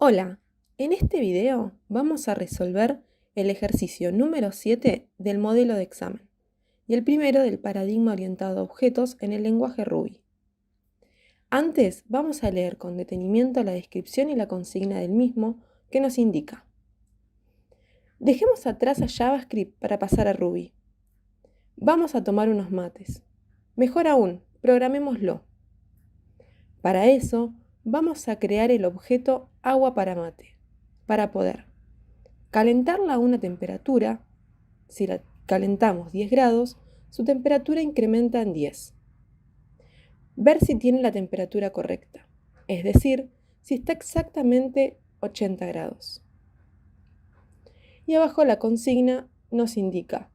Hola, en este video vamos a resolver el ejercicio número 7 del modelo de examen y el primero del paradigma orientado a objetos en el lenguaje Ruby. Antes vamos a leer con detenimiento la descripción y la consigna del mismo que nos indica: dejemos atrás a JavaScript para pasar a Ruby. Vamos a tomar unos mates. Mejor aún, programémoslo. Para eso, vamos a crear el objeto agua para mate, para poder calentarla a una temperatura. Si la calentamos 10 grados, su temperatura incrementa en 10. Ver si tiene la temperatura correcta, es decir, si está exactamente 80 grados. Y abajo la consigna nos indica: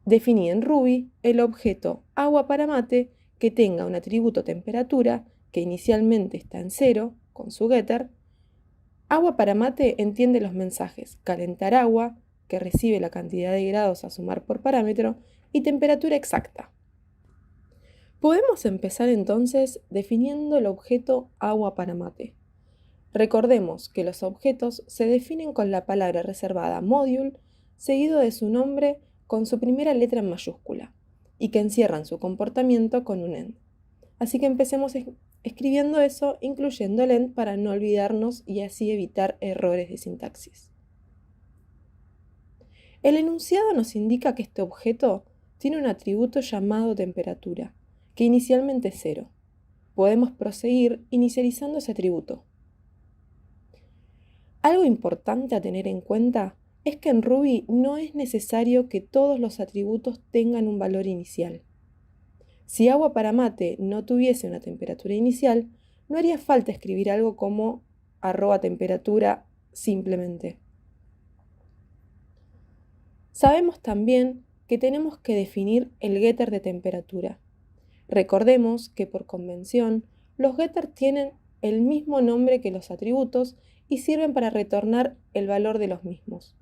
definí en Ruby el objeto agua para mate que tenga un atributo temperatura que inicialmente está en 0 con su getter. Agua para mate entiende los mensajes calentar agua, que recibe la cantidad de grados a sumar por parámetro, y temperatura exacta. Podemos empezar entonces definiendo el objeto agua para mate. Recordemos que los objetos se definen con la palabra reservada module, seguido de su nombre con su primera letra en mayúscula, y que encierran su comportamiento con un end. Así que empecemos escribiendo eso, incluyendo el end para no olvidarnos y así evitar errores de sintaxis. El enunciado nos indica que este objeto tiene un atributo llamado temperatura, que inicialmente es 0. Podemos proseguir inicializando ese atributo. Algo importante a tener en cuenta es que en Ruby no es necesario que todos los atributos tengan un valor inicial. Si agua para mate no tuviese una temperatura inicial, no haría falta escribir algo como @temperatura simplemente. Sabemos también que tenemos que definir el getter de temperatura. Recordemos que por convención los getters tienen el mismo nombre que los atributos y sirven para retornar el valor de los mismos,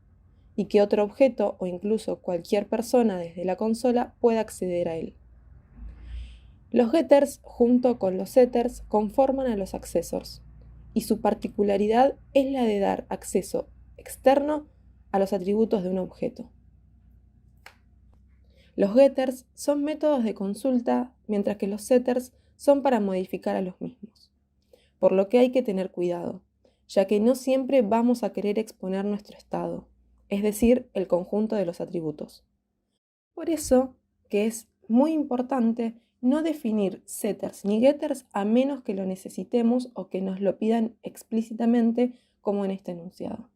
y que otro objeto o incluso cualquier persona desde la consola pueda acceder a él. Los getters junto con los setters conforman a los accessors, y su particularidad es la de dar acceso externo a los atributos de un objeto. Los getters son métodos de consulta, mientras que los setters son para modificar a los mismos. Por lo que hay que tener cuidado, ya que no siempre vamos a querer exponer nuestro estado, es decir, el conjunto de los atributos. Por eso que es muy importante no definir setters ni getters a menos que lo necesitemos o que nos lo pidan explícitamente, como en este enunciado.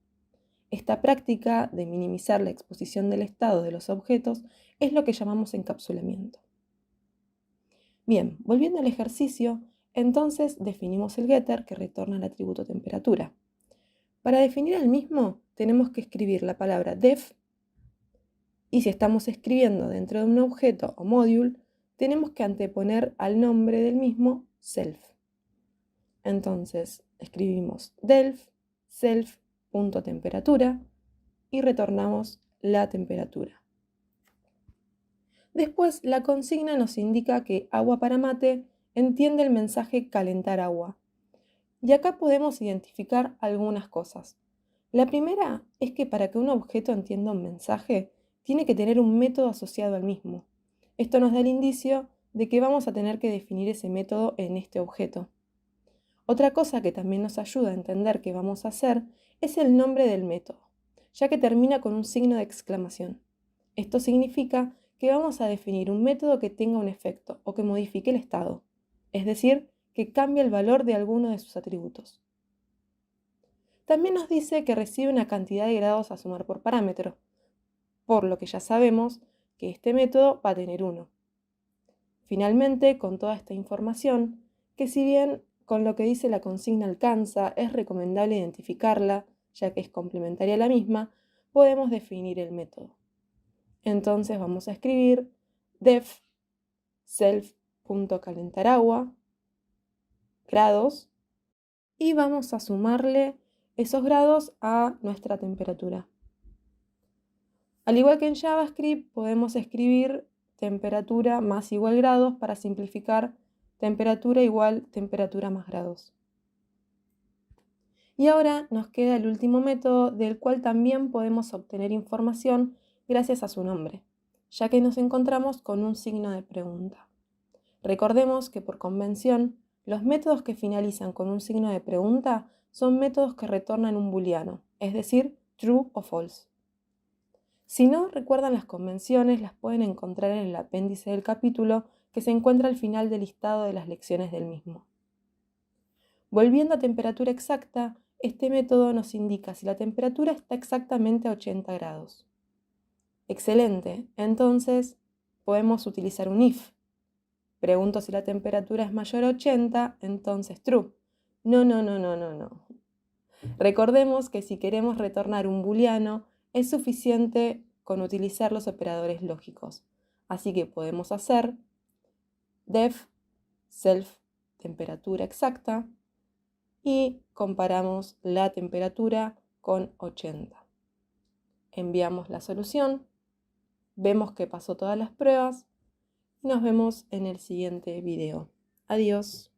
Esta práctica de minimizar la exposición del estado de los objetos es lo que llamamos encapsulamiento. Bien, volviendo al ejercicio, entonces definimos el getter que retorna el atributo temperatura. Para definir el mismo, tenemos que escribir la palabra def, y si estamos escribiendo dentro de un objeto o module, tenemos que anteponer al nombre del mismo self. Entonces escribimos delf self.temperatura y retornamos la temperatura. Después, la consigna nos indica que agua para mate entiende el mensaje calentar agua. Y acá podemos identificar algunas cosas. La primera es que para que un objeto entienda un mensaje, tiene que tener un método asociado al mismo. Esto nos da el indicio de que vamos a tener que definir ese método en este objeto. Otra cosa que también nos ayuda a entender qué vamos a hacer es el nombre del método, ya que termina con un signo de exclamación. Esto significa que vamos a definir un método que tenga un efecto o que modifique el estado, es decir, que cambie el valor de alguno de sus atributos. También nos dice que recibe una cantidad de grados a sumar por parámetro, por lo que ya sabemos que este método va a tener 1. Finalmente, con toda esta información, que si bien con lo que dice la consigna alcanza, es recomendable identificarla, ya que es complementaria a la misma, podemos definir el método. Entonces vamos a escribir def self.calentaragua grados y vamos a sumarle esos grados a nuestra temperatura. Al igual que en JavaScript, podemos escribir temperatura más igual grados para simplificar temperatura igual temperatura más grados. Y ahora nos queda el último método del cual también podemos obtener información gracias a su nombre, ya que nos encontramos con un signo de pregunta. Recordemos que por convención, los métodos que finalizan con un signo de pregunta son métodos que retornan un booleano, es decir, true o false. Si no recuerdan las convenciones, las pueden encontrar en el apéndice del capítulo que se encuentra al final del listado de las lecciones del mismo. Volviendo a temperatura exacta, este método nos indica si la temperatura está exactamente a 80 grados. Excelente, entonces podemos utilizar un if. Pregunto si la temperatura es mayor a 80, entonces true. No. Recordemos que si queremos retornar un booleano, es suficiente con utilizar los operadores lógicos. Así que podemos hacer def self temperatura exacta y comparamos la temperatura con 80. Enviamos la solución, vemos que pasó todas las pruebas y nos vemos en el siguiente video. Adiós.